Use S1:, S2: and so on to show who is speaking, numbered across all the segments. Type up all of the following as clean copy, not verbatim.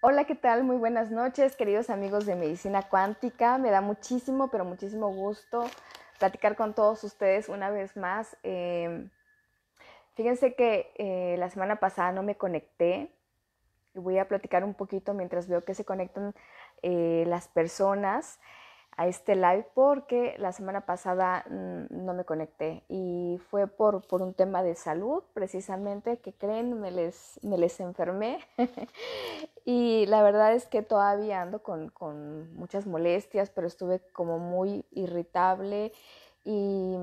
S1: Hola, ¿qué tal? Muy buenas noches, queridos amigos de Medicina Cuántica. Me da muchísimo, pero muchísimo gusto platicar con todos ustedes una vez más. Fíjense que la semana pasada no me conecté y voy a platicar un poquito mientras veo que se conectan las personas a este live porque la semana pasada no me conecté y fue por un tema de salud precisamente que creen, me les enfermé y la verdad es que todavía ando con muchas molestias, pero estuve como muy irritable y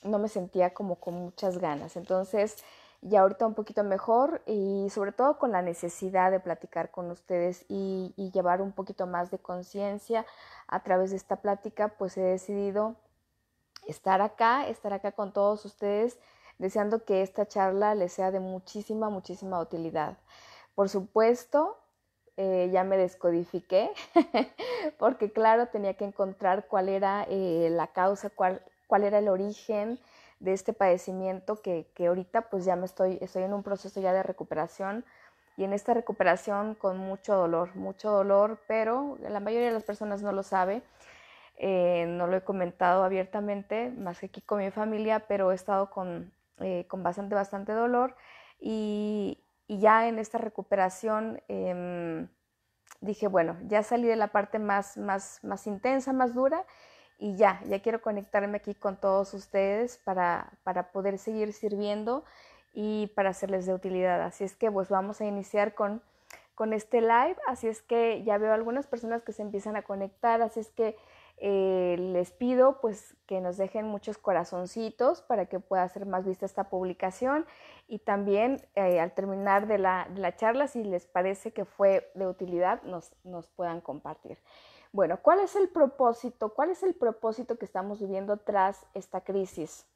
S1: no me sentía como con muchas ganas. Entonces, ya ahorita un poquito mejor y sobre todo con la necesidad de platicar con ustedes y llevar un poquito más de conciencia a través de esta plática, pues he decidido estar acá con todos ustedes, deseando que esta charla les sea de muchísima, muchísima utilidad. Por supuesto, ya me descodifiqué, porque claro, tenía que encontrar cuál era la causa, cuál era el origen de este padecimiento que ahorita pues ya estoy en un proceso ya de recuperación y en esta recuperación con mucho dolor, pero la mayoría de las personas no lo sabe. No lo he comentado abiertamente, más que aquí con mi familia, pero he estado con bastante dolor y ya en esta recuperación dije, bueno, ya salí de la parte más intensa, más dura y ya quiero conectarme aquí con todos ustedes para poder seguir sirviendo y para hacerles de utilidad. Así es que pues vamos a iniciar con este live, así es que ya veo algunas personas que se empiezan a conectar, así es que les pido pues que nos dejen muchos corazoncitos para que pueda ser más vista esta publicación y también al terminar de la charla, si les parece que fue de utilidad, nos puedan compartir. Bueno, ¿cuál es el propósito? ¿Cuál es el propósito que estamos viviendo tras esta crisis?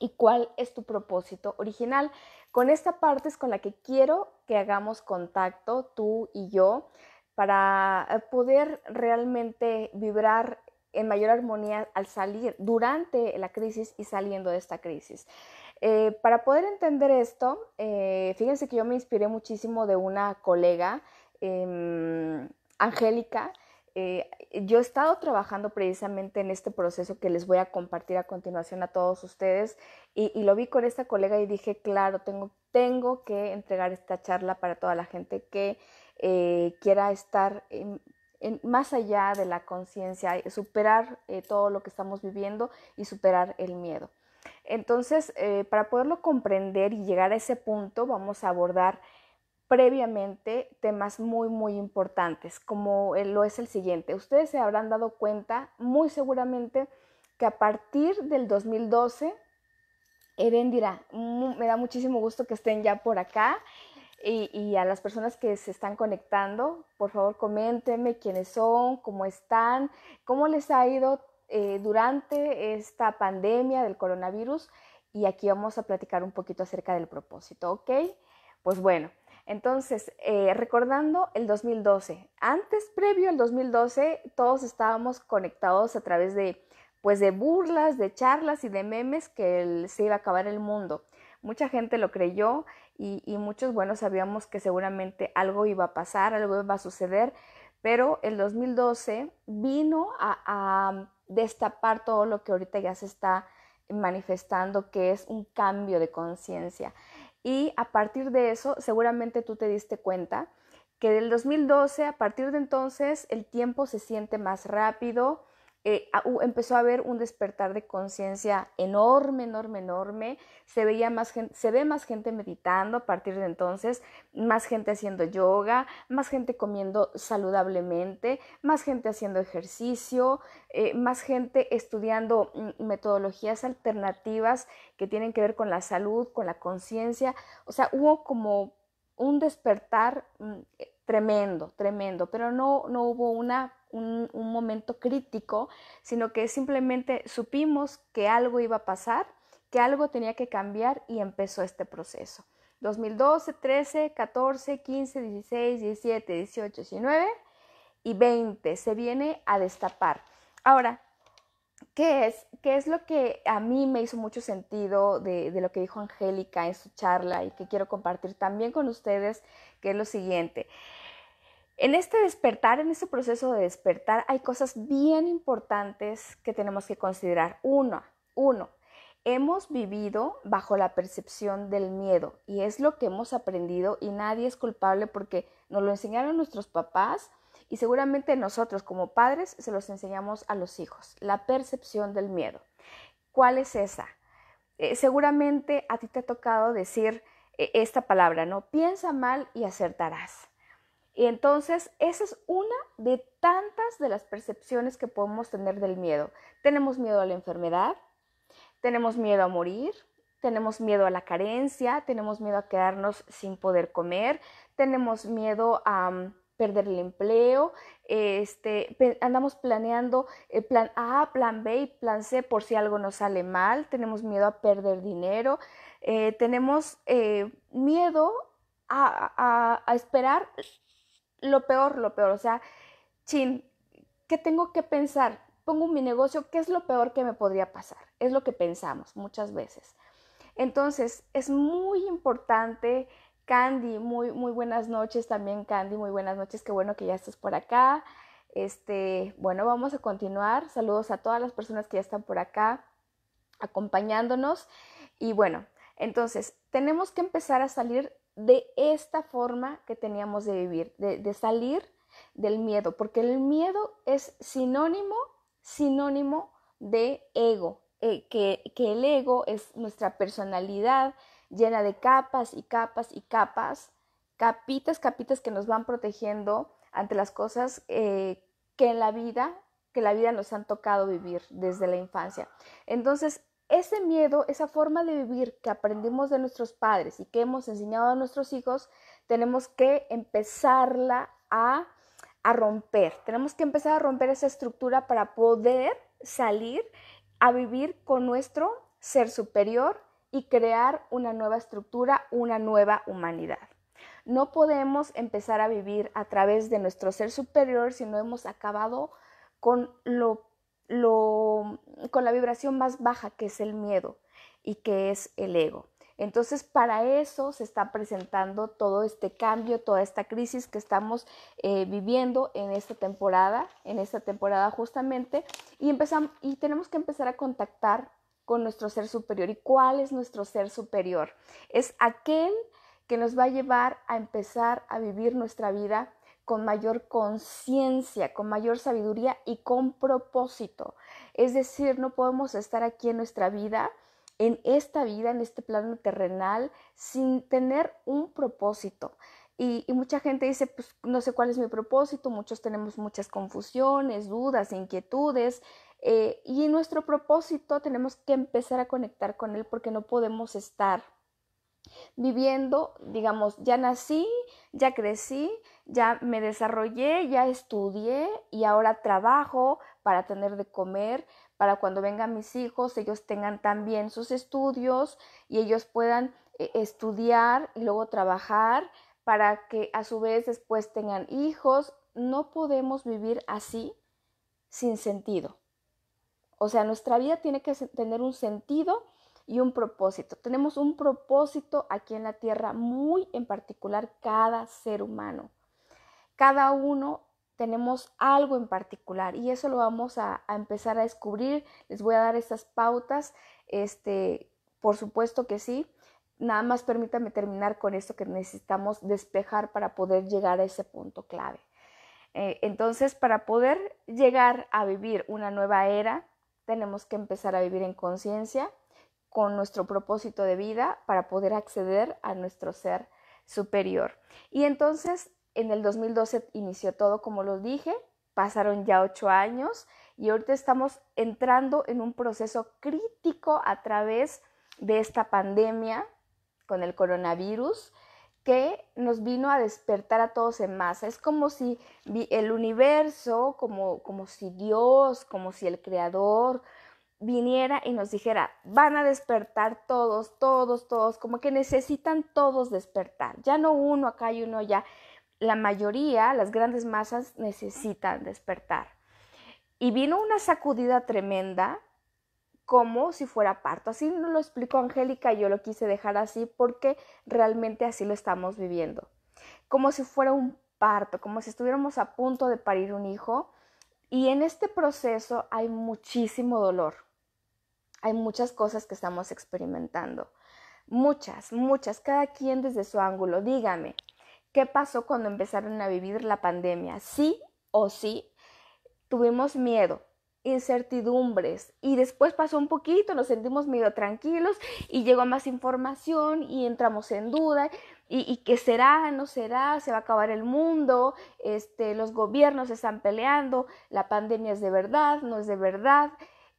S1: ¿Y cuál es tu propósito original? Con esta parte es con la que quiero que hagamos contacto tú y yo para poder realmente vibrar en mayor armonía al salir durante la crisis y saliendo de esta crisis. Para poder entender esto, fíjense que yo me inspiré muchísimo de una colega, Angélica. Yo he estado trabajando precisamente en este proceso que les voy a compartir a continuación a todos ustedes y lo vi con esta colega y dije, claro, tengo que entregar esta charla para toda la gente que quiera estar más allá de la conciencia, superar todo lo que estamos viviendo y superar el miedo. Entonces, para poderlo comprender y llegar a ese punto, vamos a abordar previamente temas muy importantes, como lo es el siguiente. Ustedes se habrán dado cuenta, muy seguramente, que a partir del 2012, Erendira, me da muchísimo gusto que estén ya por acá y a las personas que se están conectando, por favor coméntenme quiénes son, cómo están, cómo les ha ido durante esta pandemia del coronavirus y aquí vamos a platicar un poquito acerca del propósito, ¿ok? Pues bueno, entonces, recordando el 2012, antes, previo al 2012, todos estábamos conectados a través pues de burlas, de charlas y de memes que se iba a acabar el mundo. Mucha gente lo creyó y muchos, bueno, sabíamos que seguramente algo iba a pasar, algo iba a suceder, pero el 2012 vino a destapar todo lo que ahorita ya se está manifestando, que es un cambio de conciencia. Y a partir de eso, seguramente tú te diste cuenta que del 2012, a partir de entonces, el tiempo se siente más rápido, empezó a haber un despertar de conciencia enorme, se ve más gente meditando a partir de entonces, más gente haciendo yoga, más gente comiendo saludablemente, más gente haciendo ejercicio, más gente estudiando metodologías alternativas que tienen que ver con la salud, con la conciencia. O sea, hubo como un despertar tremendo, pero no hubo un momento crítico, sino que simplemente supimos que algo iba a pasar, que algo tenía que cambiar y empezó este proceso. 2012, 13, 14, 15, 16, 17, 18, 19 y 20 se viene a destapar. Ahora, ¿qué es lo que a mí me hizo mucho sentido de lo que dijo Angélica en su charla y que quiero compartir también con ustedes? Que es lo siguiente. En este despertar, en este proceso de despertar, hay cosas bien importantes que tenemos que considerar. Uno, hemos vivido bajo la percepción del miedo y es lo que hemos aprendido y nadie es culpable porque nos lo enseñaron nuestros papás y seguramente nosotros como padres se los enseñamos a los hijos. La percepción del miedo. ¿Cuál es esa? Seguramente a ti te ha tocado decir esta palabra, ¿no? Piensa mal y acertarás. Y entonces esa es una de tantas de las percepciones que podemos tener del miedo. Tenemos miedo a la enfermedad, tenemos miedo a morir, tenemos miedo a la carencia, tenemos miedo a quedarnos sin poder comer, tenemos miedo a perder el empleo, andamos planeando plan A, plan B y plan C por si algo nos sale mal, tenemos miedo a perder dinero, tenemos miedo a esperar lo peor, o sea, chin, ¿qué tengo que pensar? Pongo mi negocio, ¿qué es lo peor que me podría pasar? Es lo que pensamos muchas veces. Entonces, es muy importante, Candy, muy buenas noches también, Candy, muy buenas noches, qué bueno que ya estés por acá. Bueno, vamos a continuar. Saludos a todas las personas que ya están por acá acompañándonos. Y bueno, entonces, tenemos que empezar a salir de esta forma que teníamos de vivir, de salir del miedo, porque el miedo es sinónimo de ego, que el ego es nuestra personalidad llena de capas y capas y capas, capitas que nos van protegiendo ante las cosas que la vida nos han tocado vivir desde la infancia. Entonces, ese miedo, esa forma de vivir que aprendimos de nuestros padres y que hemos enseñado a nuestros hijos, tenemos que empezarla a romper. Tenemos que empezar a romper esa estructura para poder salir a vivir con nuestro ser superior y crear una nueva estructura, una nueva humanidad. No podemos empezar a vivir a través de nuestro ser superior si no hemos acabado con con la vibración más baja, que es el miedo y que es el ego. Entonces, para eso se está presentando todo este cambio, toda esta crisis que estamos viviendo en esta temporada justamente, y tenemos que empezar a contactar con nuestro ser superior. ¿Y cuál es nuestro ser superior? Es aquel que nos va a llevar a empezar a vivir nuestra vida con mayor conciencia, con mayor sabiduría y con propósito. Es decir, no podemos estar aquí en nuestra vida, en este plano terrenal, sin tener un propósito. Y mucha gente dice, pues no sé cuál es mi propósito, muchos tenemos muchas confusiones, dudas, inquietudes, y en nuestro propósito tenemos que empezar a conectar con él porque no podemos estar viviendo, digamos, ya nací, ya crecí, ya me desarrollé, ya estudié y ahora trabajo para tener de comer, para cuando vengan mis hijos, ellos tengan también sus estudios y ellos puedan estudiar y luego trabajar para que a su vez después tengan hijos. No podemos vivir así sin sentido. O sea, nuestra vida tiene que tener un sentido y un propósito. Tenemos un propósito aquí en la tierra muy en particular cada ser humano. Cada uno tenemos algo en particular y eso lo vamos a empezar a descubrir. Les voy a dar estas pautas, por supuesto que sí. Nada más permítame terminar con esto que necesitamos despejar para poder llegar a ese punto clave. Entonces, para poder llegar a vivir una nueva era, tenemos que empezar a vivir en conciencia con nuestro propósito de vida para poder acceder a nuestro ser superior. Y entonces en el 2012 inició todo, como lo dije, pasaron ya 8 años y ahorita estamos entrando en un proceso crítico a través de esta pandemia con el coronavirus que nos vino a despertar a todos en masa. Es como si el universo, como si Dios, como si el Creador viniera y nos dijera, van a despertar todos, como que necesitan todos despertar. Ya no uno acá y uno allá. La mayoría, las grandes masas necesitan despertar. Y vino una sacudida tremenda, como si fuera parto. Así nos lo explicó Angélica y yo lo quise dejar así porque realmente así lo estamos viviendo. Como si fuera un parto, como si estuviéramos a punto de parir un hijo. Y en este proceso hay muchísimo dolor. Hay muchas cosas que estamos experimentando. Muchas, muchas, cada quien desde su ángulo. Dígame, ¿qué pasó cuando empezaron a vivir la pandemia? Sí o sí, tuvimos miedo, incertidumbres y después pasó un poquito, nos sentimos medio tranquilos y llegó más información y entramos en duda y qué será, no será, se va a acabar el mundo, los gobiernos están peleando, la pandemia es de verdad, no es de verdad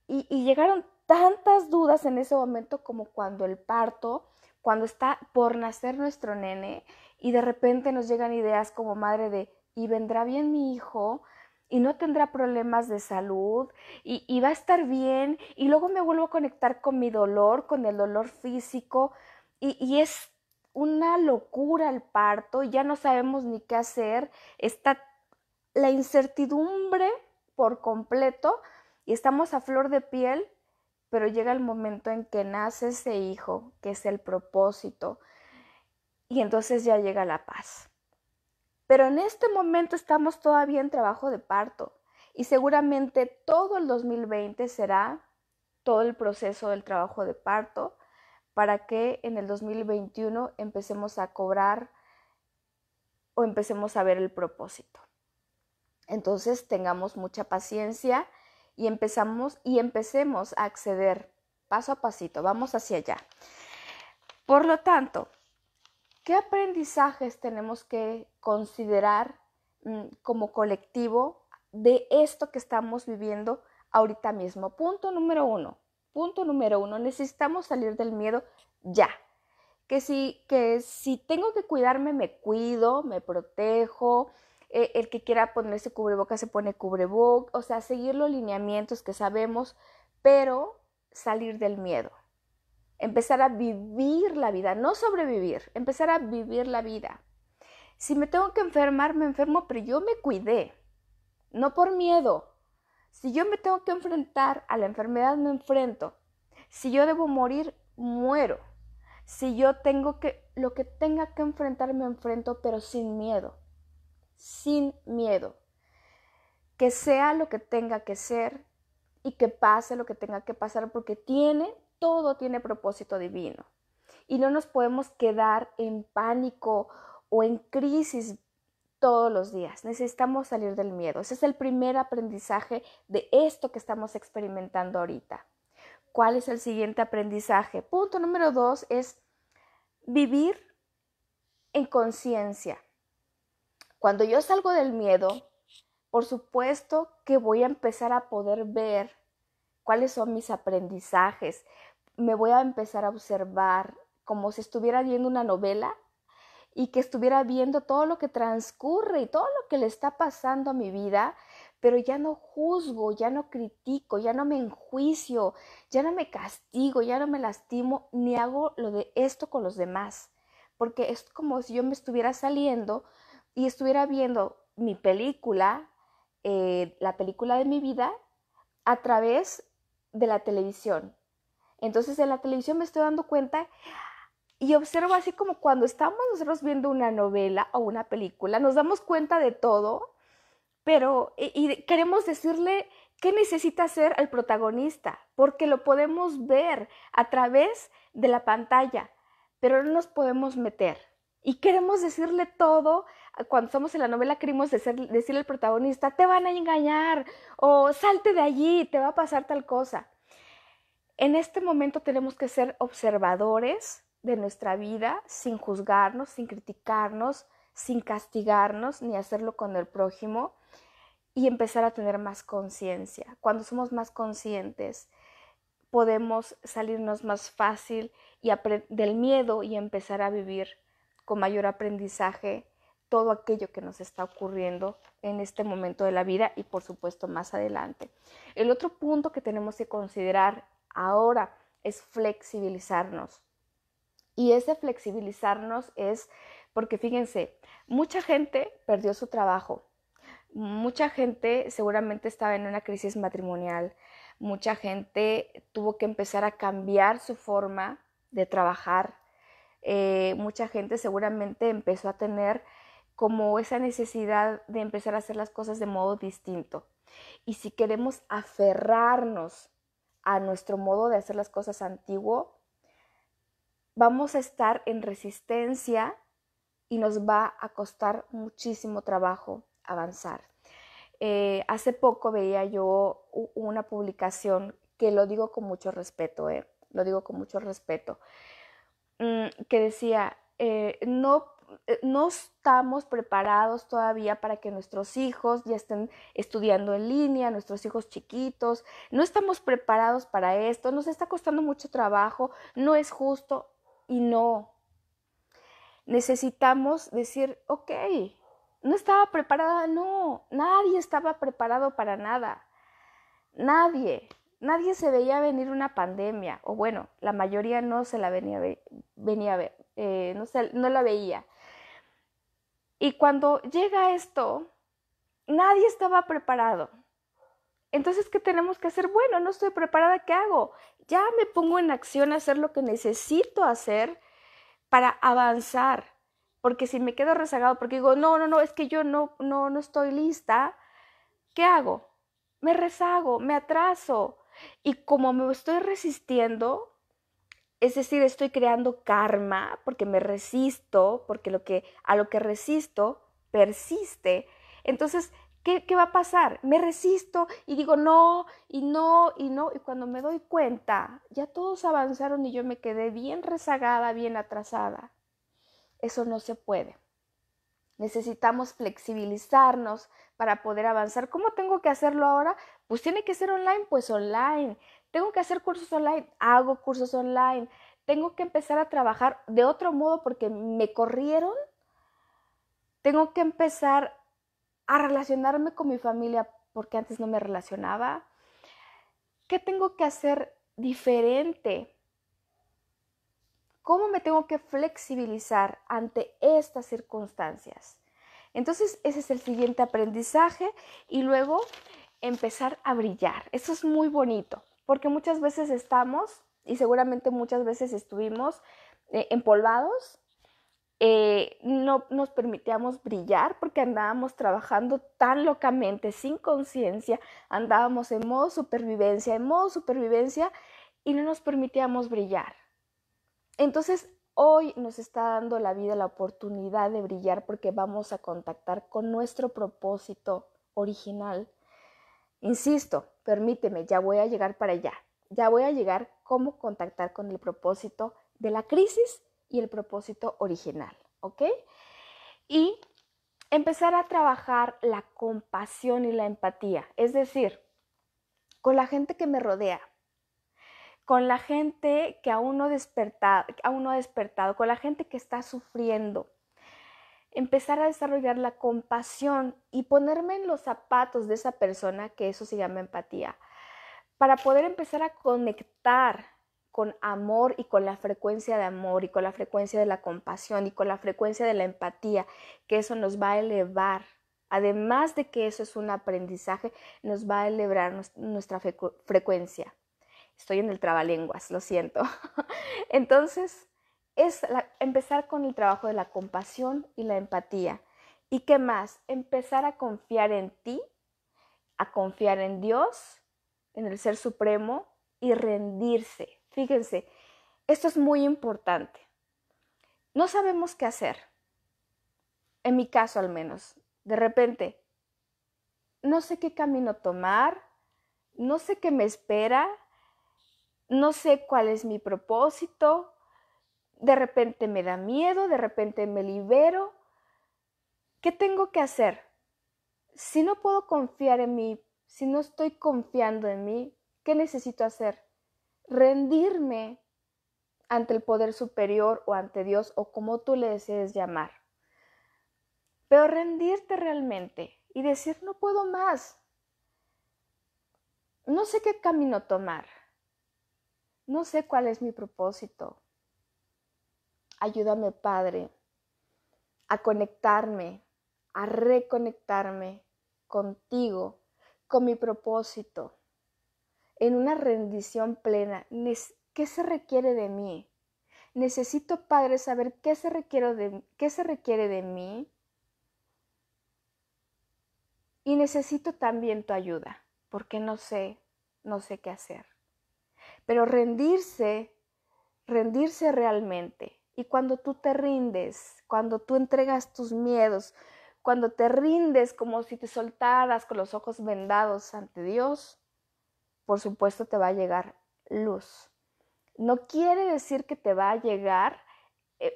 S1: y llegaron tantas dudas en ese momento como cuando el parto, cuando está por nacer nuestro nene y de repente nos llegan ideas como madre de ¿y vendrá bien mi hijo? Y no tendrá problemas de salud y va a estar bien y luego me vuelvo a conectar con mi dolor, con el dolor físico y es una locura el parto, ya no sabemos ni qué hacer, está la incertidumbre por completo y estamos a flor de piel, pero llega el momento en que nace ese hijo, que es el propósito, y entonces ya llega la paz. Pero en este momento estamos todavía en trabajo de parto y seguramente todo el 2020 será todo el proceso del trabajo de parto para que en el 2021 empecemos a cobrar o empecemos a ver el propósito. Entonces tengamos mucha paciencia y empecemos a acceder paso a pasito, vamos hacia allá. Por lo tanto, ¿qué aprendizajes tenemos que considerar como colectivo de esto que estamos viviendo ahorita mismo? Punto número uno, necesitamos salir del miedo ya. Que si tengo que cuidarme, me cuido, me protejo. El que quiera ponerse cubrebocas se pone cubrebocas, o sea, seguir los lineamientos que sabemos, pero salir del miedo. Empezar a vivir la vida, no sobrevivir, empezar a vivir la vida. Si me tengo que enfermar, me enfermo, pero yo me cuidé, no por miedo. Si yo me tengo que enfrentar a la enfermedad, me enfrento. Si yo debo morir, muero. Si yo lo que tenga que enfrentar, me enfrento, pero sin miedo. Sin miedo. Que sea lo que tenga que ser y que pase lo que tenga que pasar, porque todo tiene propósito divino. Y no nos podemos quedar en pánico o en crisis todos los días. Necesitamos salir del miedo. Ese es el primer aprendizaje de esto que estamos experimentando ahorita. ¿Cuál es el siguiente aprendizaje? Punto número 2 es vivir en conciencia. Cuando yo salgo del miedo, por supuesto que voy a empezar a poder ver cuáles son mis aprendizajes. Me voy a empezar a observar como si estuviera viendo una novela y que estuviera viendo todo lo que transcurre y todo lo que le está pasando a mi vida, pero ya no juzgo, ya no critico, ya no me enjuicio, ya no me castigo, ya no me lastimo, ni hago lo de esto con los demás, porque es como si yo me estuviera saliendo y estuviera viendo mi película, la película de mi vida, a través de la televisión. Entonces en la televisión me estoy dando cuenta y observo así como cuando estamos nosotros viendo una novela o una película, nos damos cuenta de todo, pero y queremos decirle qué necesita hacer el protagonista, porque lo podemos ver a través de la pantalla, pero no nos podemos meter. Y queremos decirle todo, cuando estamos en la novela queremos decirle al protagonista, te van a engañar, o salte de allí, te va a pasar tal cosa. En este momento tenemos que ser observadores de nuestra vida sin juzgarnos, sin criticarnos, sin castigarnos, ni hacerlo con el prójimo y empezar a tener más conciencia. Cuando somos más conscientes, podemos salirnos más fácil del miedo y empezar a vivir con mayor aprendizaje todo aquello que nos está ocurriendo en este momento de la vida y por supuesto más adelante. El otro punto que tenemos que considerar ahora es flexibilizarnos. Y ese flexibilizarnos es porque fíjense, mucha gente perdió su trabajo, mucha gente seguramente estaba en una crisis matrimonial, mucha gente tuvo que empezar a cambiar su forma de trabajar, mucha gente seguramente empezó a tener como esa necesidad de empezar a hacer las cosas de modo distinto. Y si queremos aferrarnos a nuestro modo de hacer las cosas antiguo, vamos a estar en resistencia y nos va a costar muchísimo trabajo avanzar. Hace poco veía yo una publicación que lo digo con mucho respeto, lo digo con mucho respeto, que decía, no estamos preparados todavía para que nuestros hijos ya estén estudiando en línea, nuestros hijos chiquitos, no estamos preparados para esto, nos está costando mucho trabajo, no es justo y no. Necesitamos decir, ok, no estaba preparada, no, nadie estaba preparado para nada, nadie se veía venir una pandemia, o bueno, la mayoría no se la venía a ver, no la veía. Y cuando llega esto, nadie estaba preparado. Entonces, ¿qué tenemos que hacer? Bueno, no estoy preparada, ¿qué hago? Ya me pongo en acción a hacer lo que necesito hacer para avanzar. Porque si me quedo rezagado, porque digo, no, es que yo no estoy lista, ¿qué hago? Me rezago, me atraso. Y como me estoy resistiendo, es decir, estoy creando karma porque me resisto, porque a lo que resisto persiste. Entonces, ¿qué va a pasar? Me resisto y digo no, y no, y no. Y cuando me doy cuenta, ya todos avanzaron y yo me quedé bien rezagada, bien atrasada. Eso no se puede. Necesitamos flexibilizarnos para poder avanzar. ¿Cómo tengo que hacerlo ahora? Pues tiene que ser online, pues online. Tengo que hacer cursos online, hago cursos online. Tengo que empezar a trabajar de otro modo porque me corrieron. Tengo que empezar a relacionarme con mi familia porque antes no me relacionaba. ¿Qué tengo que hacer diferente? ¿Cómo me tengo que flexibilizar ante estas circunstancias? Entonces, ese es el siguiente aprendizaje y luego empezar a brillar. Eso es muy bonito, porque muchas veces estamos, y seguramente muchas veces estuvimos empolvados, no nos permitíamos brillar porque andábamos trabajando tan locamente, sin conciencia, andábamos en modo supervivencia y no nos permitíamos brillar. Entonces, hoy nos está dando la vida la oportunidad de brillar porque vamos a contactar con nuestro propósito original. Insisto, permíteme, ya voy a llegar para allá. Ya voy a llegar cómo contactar con el propósito de la crisis y el propósito original, ¿ok? Y empezar a trabajar la compasión y la empatía, es decir, con la gente que me rodea, con la gente que aún no ha despertado, con la gente que está sufriendo. Empezar a desarrollar la compasión y ponerme en los zapatos de esa persona, que eso se llama empatía, para poder empezar a conectar con amor y con la frecuencia de amor y con la frecuencia de la compasión y con la frecuencia de la empatía, que eso nos va a elevar. Además de que eso es un aprendizaje, nos va a elevar nuestra frecuencia. Estoy en el trabalenguas, lo siento. Entonces, es empezar con el trabajo de la compasión y la empatía. ¿Y qué más? Empezar a confiar en ti, a confiar en Dios, en el Ser Supremo y rendirse. Fíjense, esto es muy importante. No sabemos qué hacer. En mi caso al menos. De repente, no sé qué camino tomar, no sé qué me espera, no sé cuál es mi propósito, de repente me da miedo, de repente me libero. ¿Qué tengo que hacer? Si no puedo confiar en mí, si no estoy confiando en mí, ¿qué necesito hacer? Rendirme ante el poder superior o ante Dios o como tú le desees llamar. Pero rendirte realmente y decir, no puedo más. No sé qué camino tomar. No sé cuál es mi propósito. Ayúdame, Padre, a conectarme, a reconectarme contigo, con mi propósito, en una rendición plena. ¿Qué se requiere de mí? Necesito, Padre, saber qué se requiere de mí y necesito también tu ayuda, porque no sé qué hacer. Pero rendirse realmente. Y cuando tú te rindes, cuando tú entregas tus miedos, cuando te rindes como si te soltaras con los ojos vendados ante Dios, por supuesto te va a llegar luz. No quiere decir que te va a llegar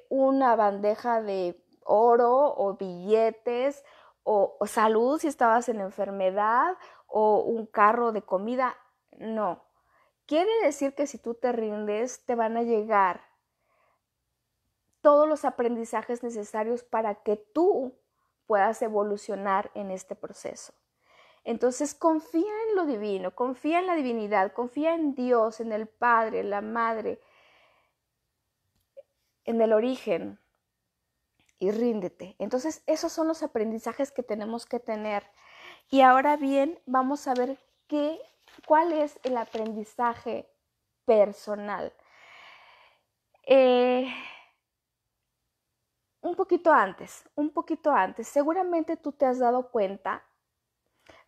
S1: una bandeja de oro o billetes o salud si estabas en enfermedad o un carro de comida. No. Quiere decir que si tú te rindes, te van a llegar todos los aprendizajes necesarios para que tú puedas evolucionar en este proceso. Entonces confía en lo divino, confía en la divinidad, confía en Dios, en el Padre, en la Madre, en el origen y ríndete. Entonces esos son los aprendizajes que tenemos que tener. Y ahora bien, vamos a ver cuál es el aprendizaje personal. Un poquito antes, seguramente tú te has dado cuenta,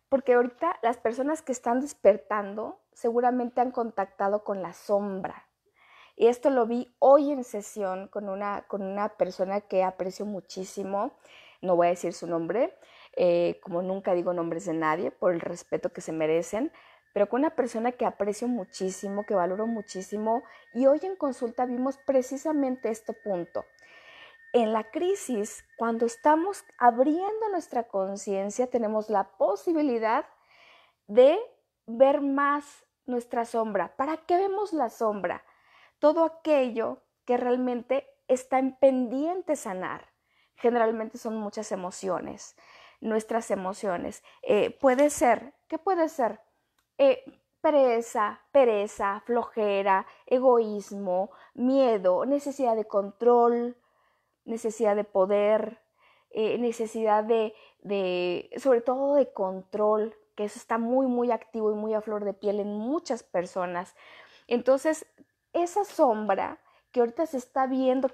S1: porque ahorita las personas que están despertando seguramente han contactado con la sombra. Y esto lo vi hoy en sesión con una persona que aprecio muchísimo, no voy a decir su nombre, como nunca digo nombres de nadie, por el respeto que se merecen, pero con una persona que aprecio muchísimo, que valoro muchísimo, y hoy en consulta vimos precisamente este punto. En la crisis, cuando estamos abriendo nuestra conciencia, tenemos la posibilidad de ver más nuestra sombra. ¿Para qué vemos la sombra? Todo aquello que realmente está en pendiente sanar. Generalmente son muchas emociones, nuestras emociones. Puede ser, ¿qué puede ser? Pereza, flojera, egoísmo, miedo, necesidad de control, necesidad de poder, necesidad sobre todo de control, que eso está muy activo y muy a flor de piel en muchas personas. Entonces, esa sombra que ahorita se está viendo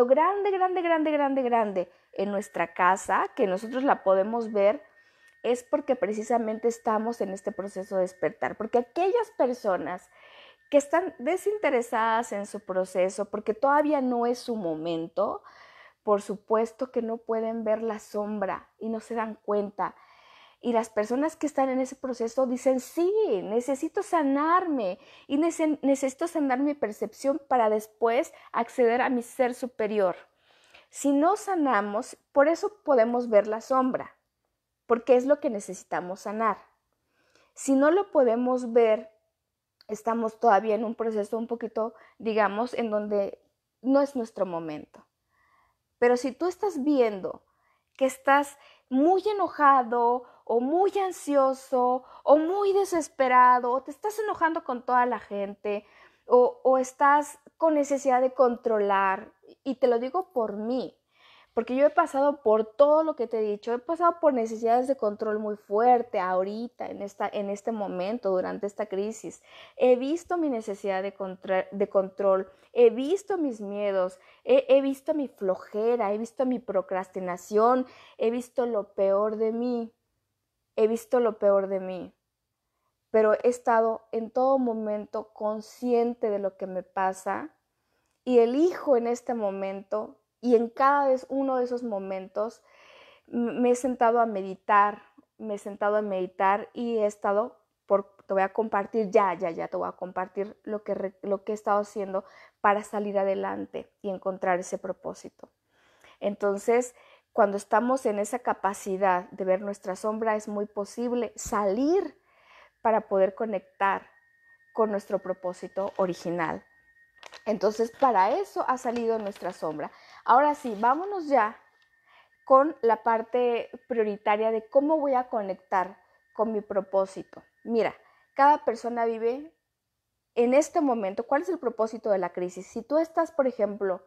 S1: grande en nuestra casa, que nosotros la podemos ver, es porque precisamente estamos en este proceso de despertar, porque aquellas personas que están desinteresadas en su proceso, porque todavía no es su momento, por supuesto que no pueden ver la sombra y no se dan cuenta. Y las personas que están en ese proceso dicen, sí, necesito sanarme y necesito sanar mi percepción para después acceder a mi ser superior. Si no sanamos, por eso podemos ver la sombra, porque es lo que necesitamos sanar. Si no lo podemos ver, estamos todavía en un proceso un poquito, digamos, en donde no es nuestro momento. Pero si tú estás viendo que estás muy enojado o muy ansioso o muy desesperado o te estás enojando con toda la gente o estás con necesidad de controlar, y te lo digo por mí, porque yo he pasado por todo lo que te he dicho, he pasado por necesidades de control muy fuerte ahorita, en este momento, durante esta crisis. He visto mi necesidad de control, he visto mis miedos, he visto mi flojera, he visto mi procrastinación, he visto lo peor de mí, pero he estado en todo momento consciente de lo que me pasa y elijo en este momento y en cada uno de esos momentos me he sentado a meditar, y he estado, te voy a compartir te voy a compartir lo que he estado haciendo para salir adelante y encontrar ese propósito. Entonces, cuando estamos en esa capacidad de ver nuestra sombra, es muy posible salir para poder conectar con nuestro propósito original. Entonces, para eso ha salido nuestra sombra. Ahora sí, vámonos ya con la parte prioritaria de cómo voy a conectar con mi propósito. Mira, cada persona vive en este momento. ¿Cuál es el propósito de la crisis? Si tú estás, por ejemplo,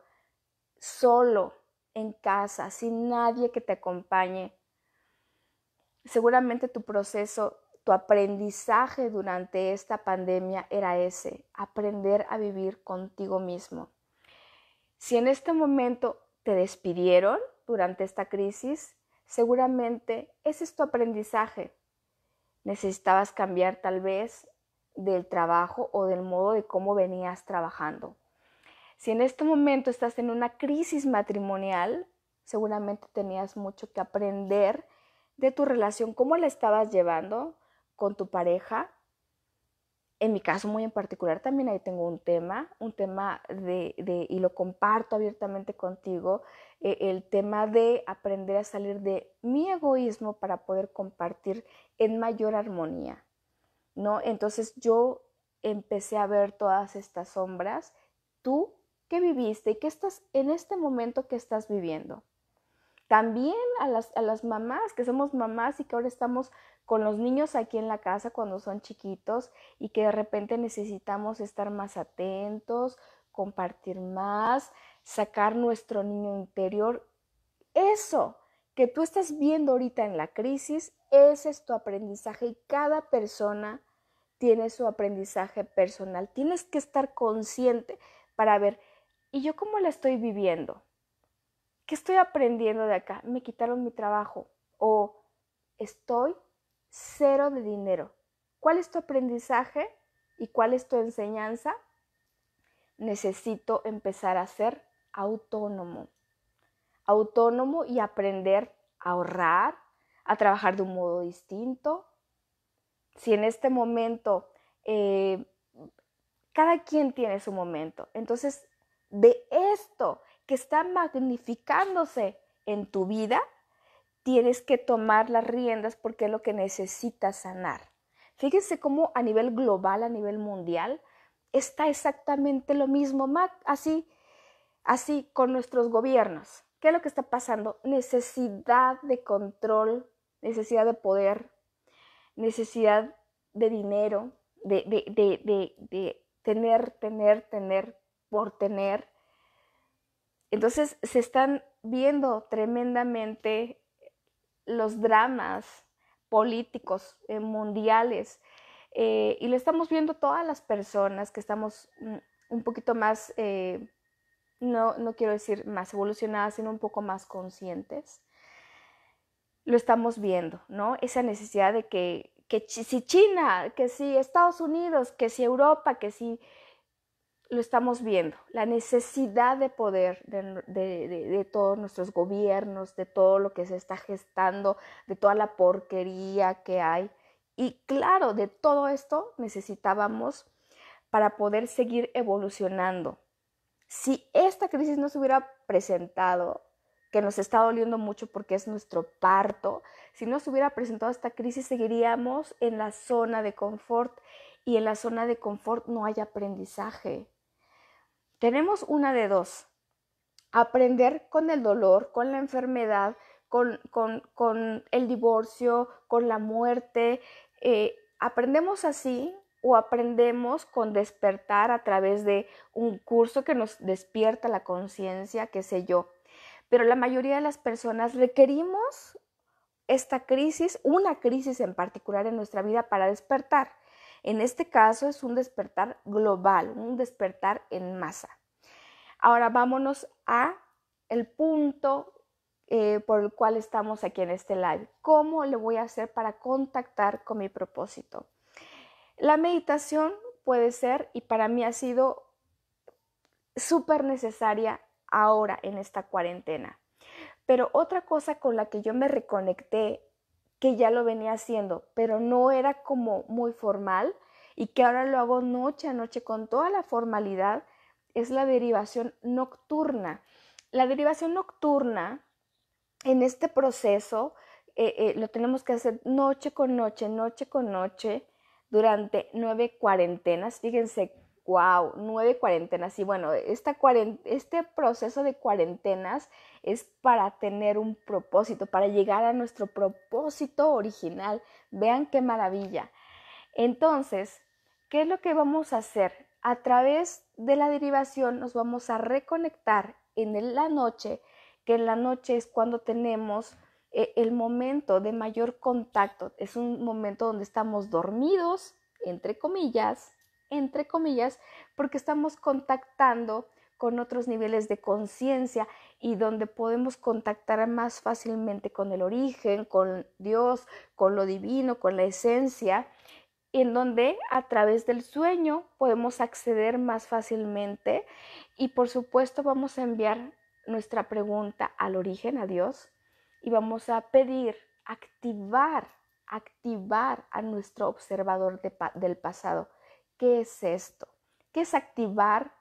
S1: solo en casa, sin nadie que te acompañe, seguramente tu proceso, tu aprendizaje durante esta pandemia era ese, aprender a vivir contigo mismo. Si en este momento te despidieron durante esta crisis, seguramente ese es tu aprendizaje. Necesitabas cambiar tal vez del trabajo o del modo de cómo venías trabajando. Si en este momento estás en una crisis matrimonial, seguramente tenías mucho que aprender de tu relación, cómo la estabas llevando con tu pareja. En mi caso muy en particular también ahí tengo un tema y lo comparto abiertamente contigo, el tema de aprender a salir de mi egoísmo para poder compartir en mayor armonía, ¿no? Entonces yo empecé a ver todas estas sombras. ¿Tú qué viviste y qué estás en este momento que estás viviendo? También a las mamás, que somos mamás y que ahora estamos con los niños aquí en la casa cuando son chiquitos y que de repente necesitamos estar más atentos, compartir más, sacar nuestro niño interior. Eso que tú estás viendo ahorita en la crisis, ese es tu aprendizaje y cada persona tiene su aprendizaje personal. Tienes que estar consciente para ver, ¿y yo cómo la estoy viviendo? ¿Qué estoy aprendiendo de acá? Me quitaron mi trabajo o estoy cero de dinero. ¿Cuál es tu aprendizaje y cuál es tu enseñanza? Necesito empezar a ser autónomo. Autónomo y aprender a ahorrar, a trabajar de un modo distinto. Si en este momento, cada quien tiene su momento. Entonces, de esto que está magnificándose en tu vida, tienes que tomar las riendas porque es lo que necesitas sanar. Fíjense cómo a nivel global, a nivel mundial, está exactamente lo mismo, así con nuestros gobiernos. ¿Qué es lo que está pasando? Necesidad de control, necesidad de poder, necesidad de dinero, de tener por tener. Entonces se están viendo tremendamente los dramas políticos mundiales y lo estamos viendo todas las personas que estamos un poquito más, no quiero decir más evolucionadas, sino un poco más conscientes. Lo estamos viendo, ¿no? Esa necesidad de que si China, que si Estados Unidos, que si Europa, que si... Lo estamos viendo, la necesidad de poder de todos nuestros gobiernos, de todo lo que se está gestando, de toda la porquería que hay. Y claro, de todo esto necesitábamos para poder seguir evolucionando. Si esta crisis no se hubiera presentado, que nos está doliendo mucho porque es nuestro parto, si no se hubiera presentado esta crisis, seguiríamos en la zona de confort y en la zona de confort no hay aprendizaje. Tenemos una de dos, aprender con el dolor, con la enfermedad, con el divorcio, con la muerte. Aprendemos así o aprendemos con despertar a través de un curso que nos despierta la conciencia, qué sé yo. Pero la mayoría de las personas requerimos esta crisis, una crisis en particular en nuestra vida para despertar. En este caso es un despertar global, un despertar en masa. Ahora vámonos a el punto por el cual estamos aquí en este live. ¿Cómo le voy a hacer para contactar con mi propósito? La meditación puede ser, y para mí ha sido súper necesaria ahora en esta cuarentena. Pero otra cosa con la que yo me reconecté, que ya lo venía haciendo, pero no era como muy formal y que ahora lo hago noche a noche con toda la formalidad, es la derivación nocturna. La derivación nocturna, en este proceso, lo tenemos que hacer noche con noche, durante 9 cuarentenas. Fíjense, wow, 9 cuarentenas. Y bueno, este proceso de cuarentenas es para tener un propósito, para llegar a nuestro propósito original. Vean qué maravilla. Entonces, ¿qué es lo que vamos a hacer? A través de la derivación nos vamos a reconectar en la noche, que en la noche es cuando tenemos el momento de mayor contacto. Es un momento donde estamos dormidos, entre comillas, porque estamos contactando con otros niveles de conciencia y donde podemos contactar más fácilmente con el origen, con Dios, con lo divino, con la esencia, en donde a través del sueño podemos acceder más fácilmente y por supuesto vamos a enviar nuestra pregunta al origen, a Dios, y vamos a pedir activar a nuestro observador del pasado. ¿Qué es esto? ¿Qué es activar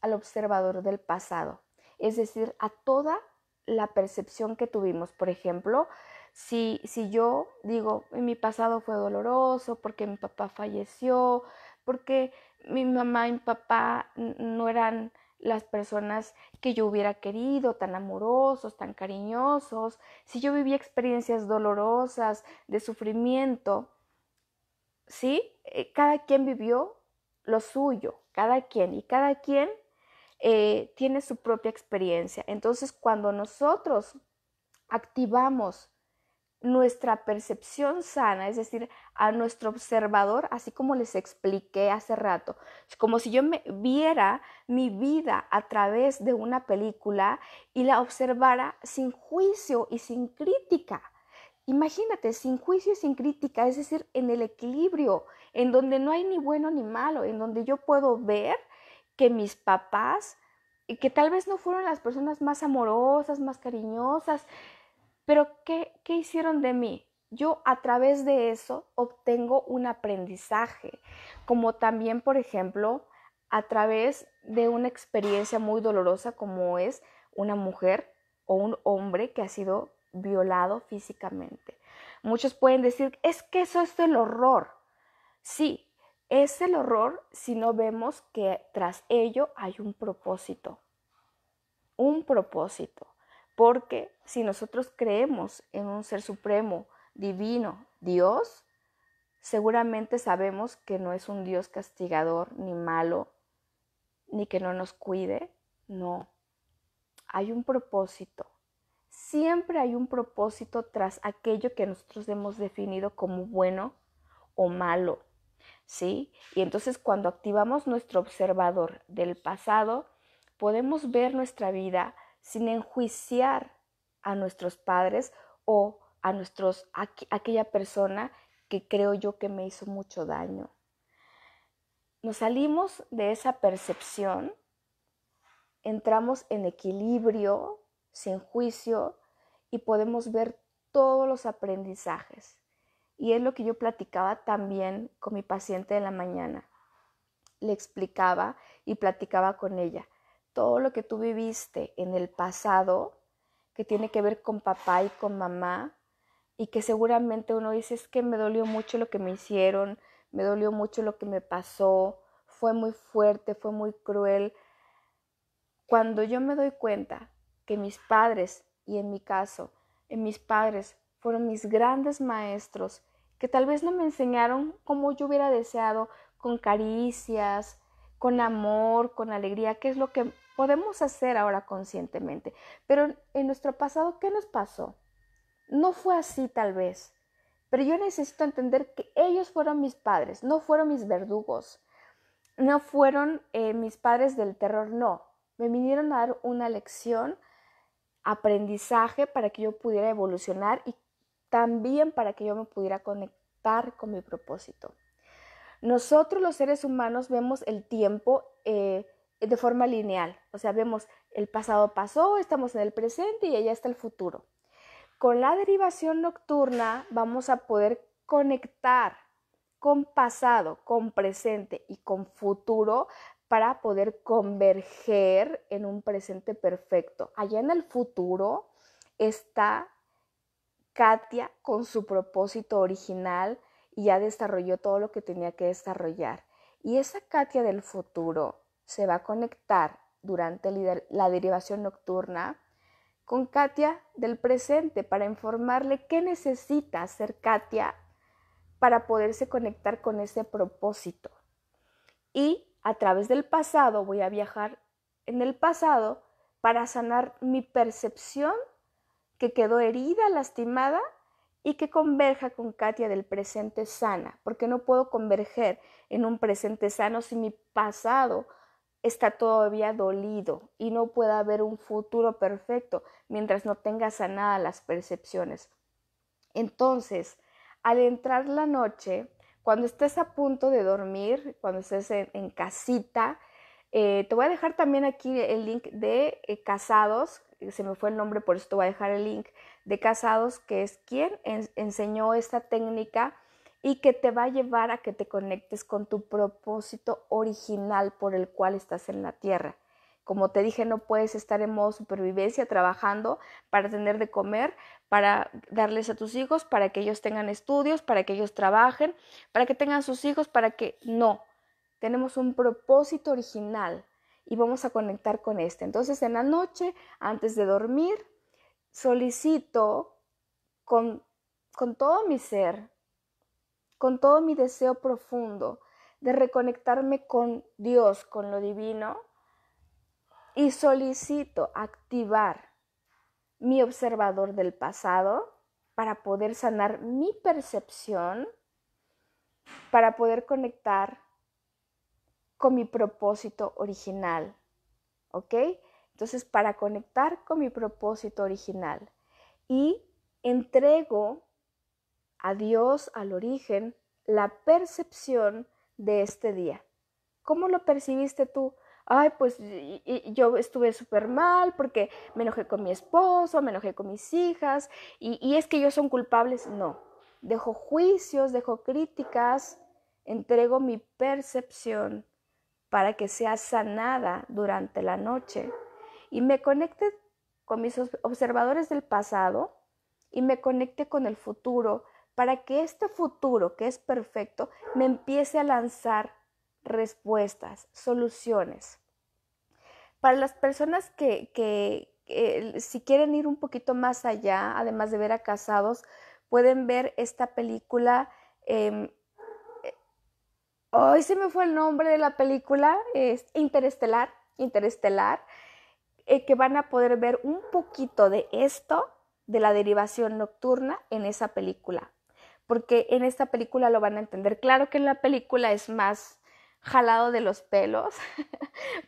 S1: al observador del pasado? Es decir, a toda la percepción que tuvimos. Por ejemplo, si yo digo, mi pasado fue doloroso porque mi papá falleció, porque mi mamá y mi papá no eran las personas que yo hubiera querido, tan amorosos, tan cariñosos, si yo viví experiencias dolorosas, de sufrimiento, ¿sí? Cada quien vivió lo suyo, cada quien, y cada quien tiene su propia experiencia. Entonces, cuando nosotros activamos nuestra percepción sana, es decir, a nuestro observador, así como les expliqué hace rato, como si yo me viera mi vida a través de una película y la observara sin juicio y sin crítica. Imagínate, sin juicio y sin crítica, es decir, en el equilibrio, en donde no hay ni bueno ni malo, en donde yo puedo ver que mis papás, que tal vez no fueron las personas más amorosas, más cariñosas, pero ¿qué hicieron de mí? Yo a través de eso obtengo un aprendizaje, como también, por ejemplo, a través de una experiencia muy dolorosa como es una mujer o un hombre que ha sido violado físicamente. Muchos pueden decir, es que eso es el horror. Sí, es el horror si no vemos que tras ello hay un propósito. Un propósito. Porque si nosotros creemos en un ser supremo, divino, Dios, seguramente sabemos que no es un Dios castigador, ni malo, ni que no nos cuide. No, hay un propósito. Siempre hay un propósito tras aquello que nosotros hemos definido como bueno o malo, ¿sí? Y entonces cuando activamos nuestro observador del pasado, podemos ver nuestra vida sin enjuiciar a nuestros padres o a aquella persona que creo yo que me hizo mucho daño. Nos salimos de esa percepción, entramos en equilibrio, sin juicio, y podemos ver todos los aprendizajes. Y es lo que yo platicaba también con mi paciente en la mañana. Le explicaba y platicaba con ella. Todo lo que tú viviste en el pasado, que tiene que ver con papá y con mamá, y que seguramente uno dice, es que me dolió mucho lo que me hicieron, me dolió mucho lo que me pasó, fue muy fuerte, fue muy cruel. Cuando yo me doy cuenta que mis padres, y en mi caso, mis padres fueron mis grandes maestros, que tal vez no me enseñaron como yo hubiera deseado, con caricias, con amor, con alegría, que es lo que podemos hacer ahora conscientemente. Pero en nuestro pasado, ¿qué nos pasó? No fue así tal vez, pero yo necesito entender que ellos fueron mis padres, no fueron mis verdugos, no fueron mis padres del terror, no. Me vinieron a dar una lección, aprendizaje para que yo pudiera evolucionar y también para que yo me pudiera conectar con mi propósito. Nosotros los seres humanos vemos el tiempo de forma lineal, o sea, vemos el pasado pasó, estamos en el presente y allá está el futuro. Con la derivación nocturna vamos a poder conectar con pasado, con presente y con futuro para poder converger en un presente perfecto. Allá en el futuro está Katia con su propósito original y ya desarrolló todo lo que tenía que desarrollar. Y esa Katia del futuro se va a conectar durante la derivación nocturna con Katia del presente para informarle qué necesita hacer Katia para poderse conectar con ese propósito. Y a través del pasado voy a viajar en el pasado para sanar mi percepción que quedó herida, lastimada, y que converja con Katia del presente sana, porque no puedo converger en un presente sano si mi pasado está todavía dolido y no puede haber un futuro perfecto mientras no tenga sanadas las percepciones. Entonces, al entrar la noche, cuando estés a punto de dormir, cuando estés en casita, te voy a dejar también aquí el link de Casados, se me fue el nombre, por eso te voy a dejar el link de Casados, que es quien enseñó esta técnica y que te va a llevar a que te conectes con tu propósito original por el cual estás en la tierra. Como te dije, no puedes estar en modo supervivencia trabajando para tener de comer, para darles a tus hijos, para que ellos tengan estudios, para que ellos trabajen, para que tengan sus hijos, para que no. Tenemos un propósito original y vamos a conectar con este. Entonces, en la noche, antes de dormir, solicito con todo mi ser, con todo mi deseo profundo de reconectarme con Dios, con lo divino, y solicito activar mi observador del pasado para poder sanar mi percepción, para poder conectar con mi propósito original, ¿ok? Entonces, para conectar con mi propósito original y entrego a Dios, al origen, la percepción de este día. ¿Cómo lo percibiste tú? Ay, pues yo estuve súper mal porque me enojé con mi esposo, me enojé con mis hijas y es que ellos son culpables. No, dejo juicios, dejo críticas, entrego mi percepción para que sea sanada durante la noche y me conecte con mis observadores del pasado y me conecte con el futuro para que este futuro, que es perfecto, me empiece a lanzar respuestas, soluciones. Para las personas que si quieren ir un poquito más allá, además de ver a Casados, pueden ver esta película. Hoy se me fue el nombre de la película, es Interestelar, que van a poder ver un poquito de esto, de la derivación nocturna en esa película, porque en esta película lo van a entender. Claro que en la película es más jalado de los pelos,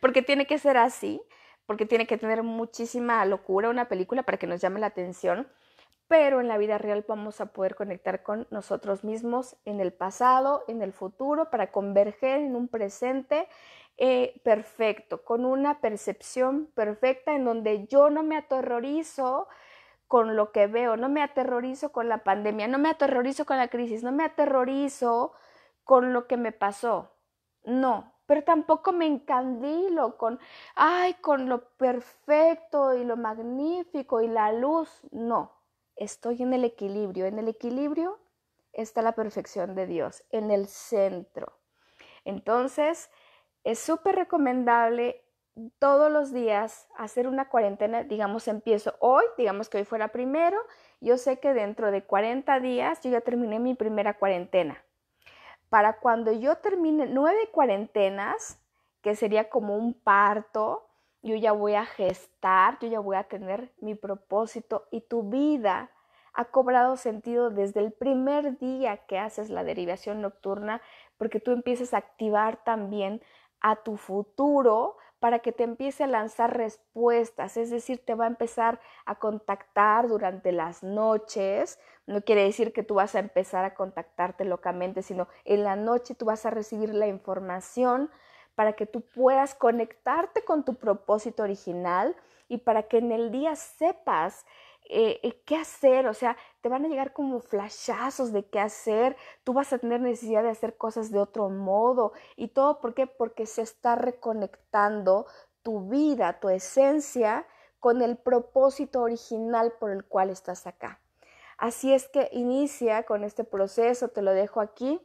S1: porque tiene que ser así, porque tiene que tener muchísima locura una película para que nos llame la atención, pero en la vida real vamos a poder conectar con nosotros mismos en el pasado, en el futuro, para converger en un presente perfecto, con una percepción perfecta en donde yo no me aterrorizo con lo que veo, no me aterrorizo con la pandemia, no me aterrorizo con la crisis, no me aterrorizo con lo que me pasó, no, pero tampoco me encandilo con lo perfecto y lo magnífico y la luz, no, estoy en el equilibrio está la perfección de Dios, en el centro. Entonces, es súper recomendable todos los días hacer una cuarentena. Digamos, empiezo hoy, digamos que hoy fuera primero, yo sé que dentro de 40 días yo ya terminé mi primera cuarentena. Para cuando yo termine 9 cuarentenas, que sería como un parto, yo ya voy a gestar, yo ya voy a tener mi propósito y tu vida ha cobrado sentido desde el primer día que haces la derivación nocturna, porque tú empiezas a activar también a tu futuro para que te empiece a lanzar respuestas, es decir, te va a empezar a contactar durante las noches. No quiere decir que tú vas a empezar a contactarte locamente, sino en la noche tú vas a recibir la información para que tú puedas conectarte con tu propósito original y para que en el día sepas qué hacer. O sea, te van a llegar como flashazos de qué hacer, tú vas a tener necesidad de hacer cosas de otro modo y todo. ¿Por qué? Porque se está reconectando tu vida, tu esencia con el propósito original por el cual estás acá. Así es que inicia con este proceso, te lo dejo aquí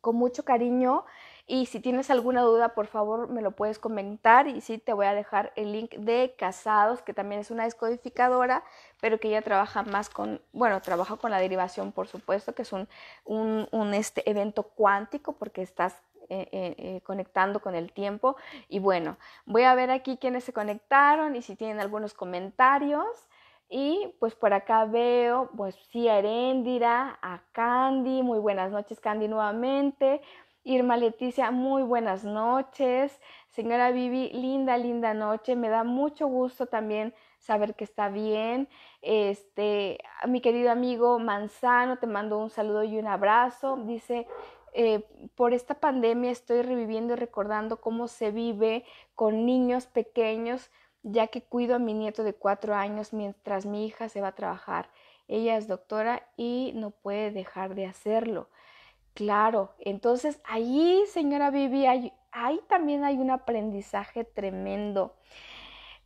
S1: con mucho cariño y si tienes alguna duda, por favor me lo puedes comentar y sí te voy a dejar el link de Casados, que también es una descodificadora, pero que ella trabaja más trabaja con la derivación, por supuesto, que es un evento cuántico porque estás conectando con el tiempo. Y bueno, voy a ver aquí quiénes se conectaron y si tienen algunos comentarios. Y pues por acá veo, pues sí, a Eréndira, a Candy, muy buenas noches Candy nuevamente. Irma Leticia, muy buenas noches. Señora Vivi, linda, linda noche. Me da mucho gusto también saber que está bien. A mi querido amigo Manzano, te mando un saludo y un abrazo. Dice, eh, por esta pandemia estoy reviviendo y recordando cómo se vive con niños pequeños, ya que cuido a mi nieto de 4 años mientras mi hija se va a trabajar. Ella es doctora y no puede dejar de hacerlo. Claro, entonces ahí, señora Vivi, ahí también hay un aprendizaje tremendo,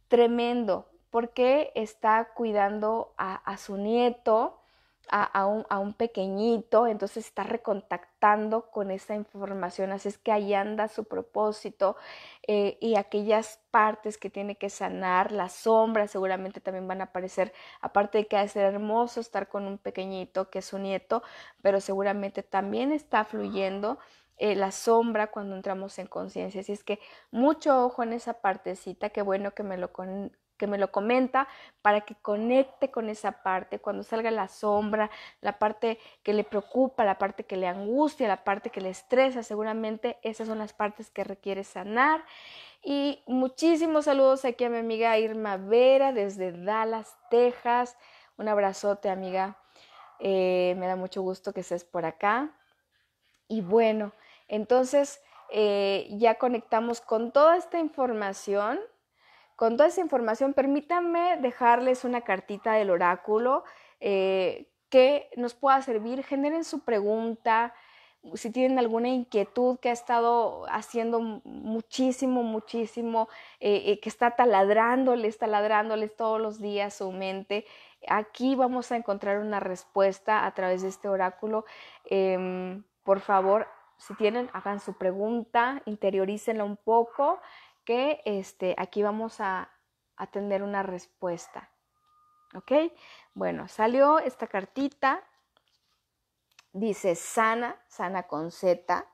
S1: tremendo, porque está cuidando a su nieto, a un pequeñito, entonces está recontactando con esa información, así es que ahí anda su propósito, y aquellas partes que tiene que sanar, las sombras seguramente también van a aparecer, aparte de que ha de ser hermoso estar con un pequeñito que es su nieto, pero seguramente también está fluyendo la sombra cuando entramos en conciencia. Así es que mucho ojo en esa partecita, qué bueno que me lo comenta para que conecte con esa parte, cuando salga la sombra, la parte que le preocupa, la parte que le angustia, la parte que le estresa, seguramente esas son las partes que requiere sanar. Y muchísimos saludos aquí a mi amiga Irma Vera desde Dallas, Texas. Un abrazote, amiga. Me da mucho gusto que estés por acá. Y bueno, entonces ya conectamos con toda esta información. Con toda esa información, permítanme dejarles una cartita del oráculo que nos pueda servir. Generen su pregunta. Si tienen alguna inquietud que ha estado haciendo muchísimo, muchísimo, que está taladrándoles todos los días su mente, aquí vamos a encontrar una respuesta a través de este oráculo. Por favor, si tienen, hagan su pregunta, interiorícenla un poco, que aquí vamos a tener una respuesta. ¿Ok? Bueno, salió esta cartita. Dice sana, sana con Z,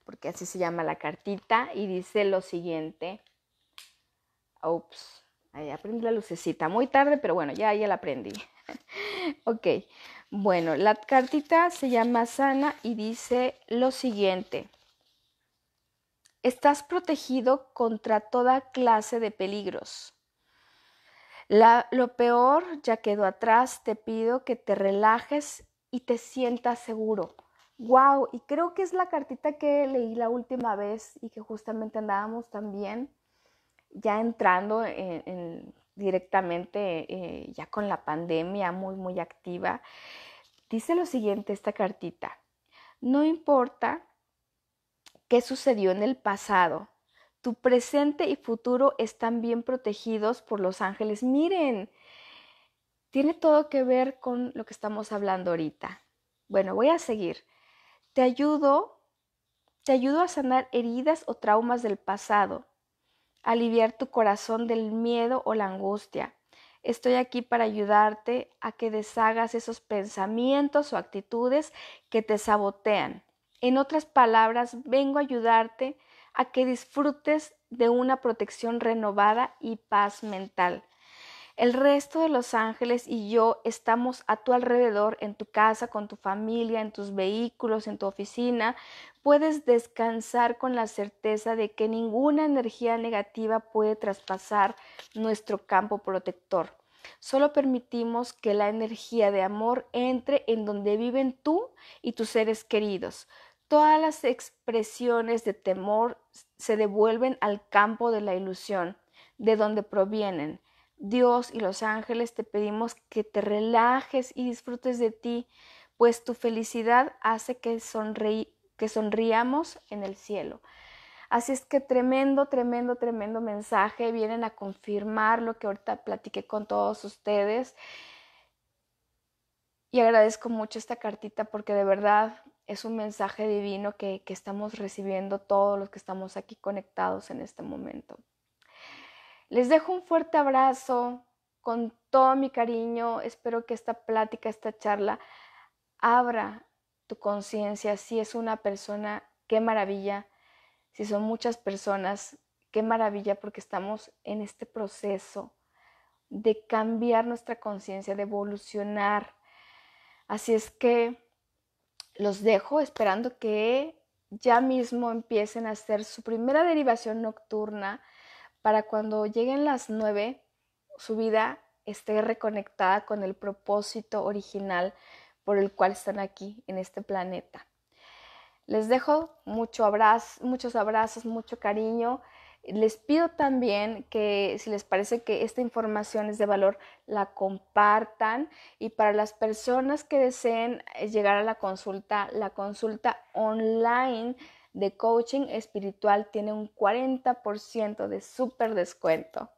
S1: porque así se llama la cartita, y dice lo siguiente. Ups, ahí aprendí la lucecita. Muy tarde, pero bueno, ya la aprendí. Ok, bueno, la cartita se llama sana y dice lo siguiente. Estás protegido contra toda clase de peligros. Lo peor ya quedó atrás, te pido que te relajes y te sientas seguro. Wow, y creo que es la cartita que leí la última vez y que justamente andábamos también ya entrando directamente ya con la pandemia muy, muy activa. Dice lo siguiente esta cartita. No importa qué sucedió en el pasado, tu presente y futuro están bien protegidos por los ángeles. Miren, tiene todo que ver con lo que estamos hablando ahorita. Bueno, voy a seguir. Te ayudo a sanar heridas o traumas del pasado, aliviar tu corazón del miedo o la angustia. Estoy aquí para ayudarte a que deshagas esos pensamientos o actitudes que te sabotean. En otras palabras, vengo a ayudarte a que disfrutes de una protección renovada y paz mental. El resto de los ángeles y yo estamos a tu alrededor, en tu casa, con tu familia, en tus vehículos, en tu oficina. Puedes descansar con la certeza de que ninguna energía negativa puede traspasar nuestro campo protector. Solo permitimos que la energía de amor entre en donde viven tú y tus seres queridos. Todas las expresiones de temor se devuelven al campo de la ilusión, de donde provienen. Dios y los ángeles te pedimos que te relajes y disfrutes de ti, pues tu felicidad hace que sonriamos en el cielo. Así es que tremendo, tremendo, tremendo mensaje. Vienen a confirmar lo que ahorita platiqué con todos ustedes. Y agradezco mucho esta cartita porque de verdad es un mensaje divino que estamos recibiendo todos los que estamos aquí conectados en este momento. Les dejo un fuerte abrazo con todo mi cariño. Espero que esta plática, esta charla, abra tu conciencia. Si es una persona, qué maravilla. Si son muchas personas, qué maravilla, porque estamos en este proceso de cambiar nuestra conciencia, de evolucionar. Así es que los dejo esperando que ya mismo empiecen a hacer su primera derivación nocturna para cuando lleguen las 9, su vida esté reconectada con el propósito original por el cual están aquí en este planeta. Les dejo muchos abrazos, mucho cariño. Les pido también que si les parece que esta información es de valor, la compartan. Y para las personas que deseen llegar a la consulta online de coaching espiritual tiene un 40% de súper descuento.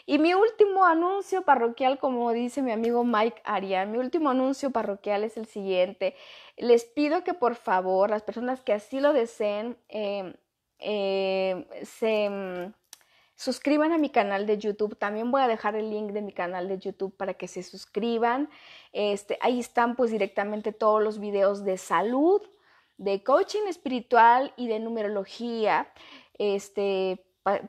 S1: Y mi último anuncio parroquial, como dice mi amigo Mike Arias, mi último anuncio parroquial es el siguiente. Les pido que por favor, las personas que así lo deseen, se suscriban a mi canal de YouTube. También voy a dejar el link de mi canal de YouTube para que se suscriban. Ahí están pues directamente todos los videos de salud, de coaching espiritual y de numerología.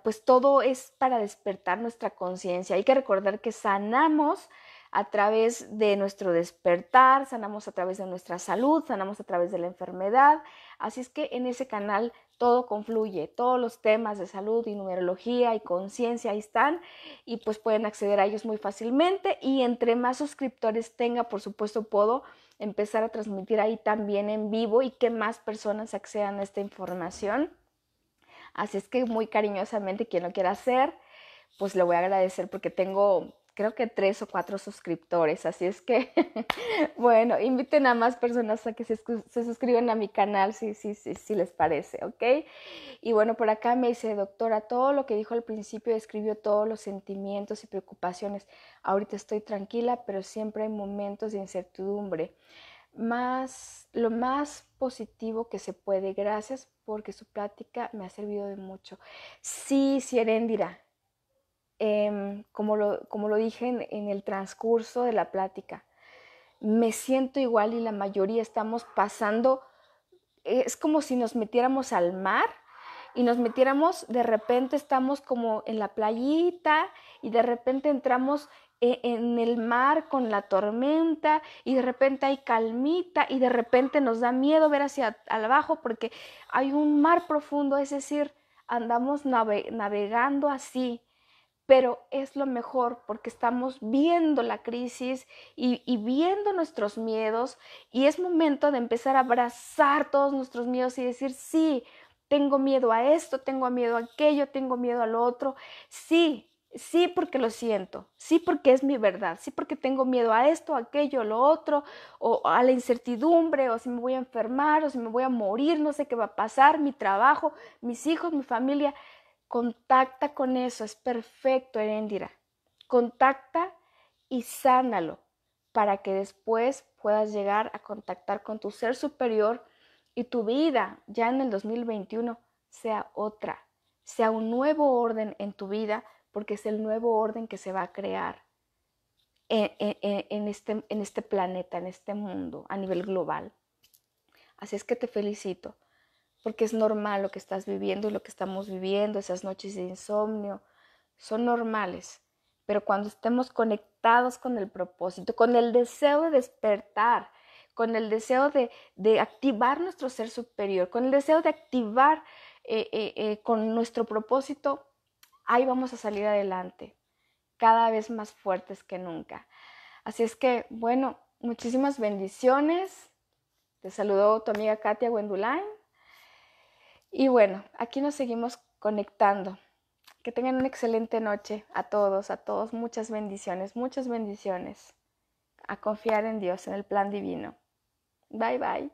S1: Pues todo es para despertar nuestra conciencia. Hay que recordar que sanamos a través de nuestro despertar, sanamos a través de nuestra salud, sanamos a través de la enfermedad. Así es que en ese canal todo confluye, todos los temas de salud y numerología y conciencia ahí están y pues pueden acceder a ellos muy fácilmente y entre más suscriptores tenga, por supuesto, puedo empezar a transmitir ahí también en vivo y que más personas accedan a esta información. Así es que muy cariñosamente quien lo quiera hacer, pues le voy a agradecer porque tengo creo que 3 o 4 suscriptores, así es que bueno, inviten a más personas a que se suscriban a mi canal si les parece, ¿ok? Y bueno, por acá me dice, doctora, todo lo que dijo al principio describió todos los sentimientos y preocupaciones. Ahorita estoy tranquila, pero siempre hay momentos de incertidumbre. Lo más positivo que se puede. Gracias porque su plática me ha servido de mucho. Sí, Eréndira, como lo dije en el transcurso de la plática, me siento igual y la mayoría estamos pasando, es como si nos metiéramos al mar y nos metiéramos, de repente estamos como en la playita y de repente entramos en el mar con la tormenta y de repente hay calmita y de repente nos da miedo ver hacia abajo porque hay un mar profundo, es decir, andamos navegando así, pero es lo mejor porque estamos viendo la crisis y viendo nuestros miedos y es momento de empezar a abrazar todos nuestros miedos y decir, sí, tengo miedo a esto, tengo miedo a aquello, tengo miedo a lo otro, sí, sí porque lo siento, sí porque es mi verdad, sí porque tengo miedo a esto, a aquello, a lo otro, o a la incertidumbre, o si me voy a enfermar, o si me voy a morir, no sé qué va a pasar, mi trabajo, mis hijos, mi familia. Contacta con eso, es perfecto, Eréndira. Contacta y sánalo para que después puedas llegar a contactar con tu ser superior y tu vida ya en el 2021 sea otra, sea un nuevo orden en tu vida, porque es el nuevo orden que se va a crear en este planeta, en este mundo, a nivel global. Así es que te felicito porque es normal lo que estás viviendo y lo que estamos viviendo, esas noches de insomnio, son normales. Pero cuando estemos conectados con el propósito, con el deseo de despertar, con el deseo de activar nuestro ser superior, con el deseo de activar con nuestro propósito, ahí vamos a salir adelante, cada vez más fuertes que nunca. Así es que, bueno, muchísimas bendiciones. Te saludó tu amiga Katia Wendulain. Y bueno, aquí nos seguimos conectando. Que tengan una excelente noche a todos, muchas bendiciones, muchas bendiciones. A confiar en Dios, en el plan divino. Bye, bye.